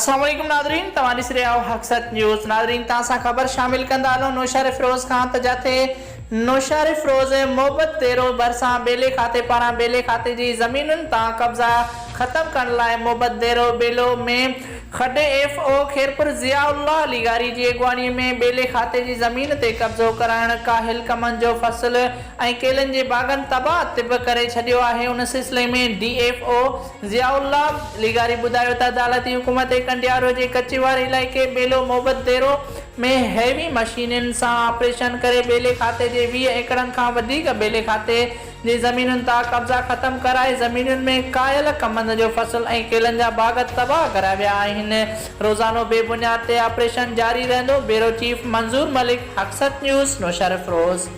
अस्सलाम वालेकुम नादरीन, तव्हां ॾिसी रहिया आहियो हक़सत न्यूज़। नादरीन तव्हां सां ख़बर शामिल कंदा हलूं नौशहर फिरोज़ खां त जिथे नौशहर फिरोज़ मोहब्बत देरो भरिसां बेले खाते पारां बेले खाते जी ज़मीनुनि तां कब्ज़ा ख़त्म करण लाइ मोहब्बत देरो बेलो में खडे FO खेरपुर ज़ियाउल्लाह लीगारी जी अॻवानी में बेले खाते जी ज़मीन ते कब्ज़ो करण काहिल कमनि जो फसल ऐं केलनि जे बाग़नि तबाह तिब करे छॾियो आहे। उन सिलसिले में DFO ज़ियाउल्लाह लीगारी ॿुधायो त अदालती हुकूमत कंडियारो जे कचीवार इलाइक़े बेलो मोहब्बत देरो में हैवी मशीनुनि सां ऑपरेशन करे बेले खाते जे 20 एकड़नि खां वधीक बेले खाते जी ज़मीनुनि तां कब्ज़ा ख़त्म कराए ज़मीनुनि में कायल कमंद जो फसल ऐं केलनि जा बाग़ तबाह कराया विया आहिनि। रोज़ानो बेबुनियाद ते ऑपरेशन जारी रहंदो। ब्यूरो चीफ मंज़ूर मलिक, हक़सत न्यूज़, नौशहर फिरोज़।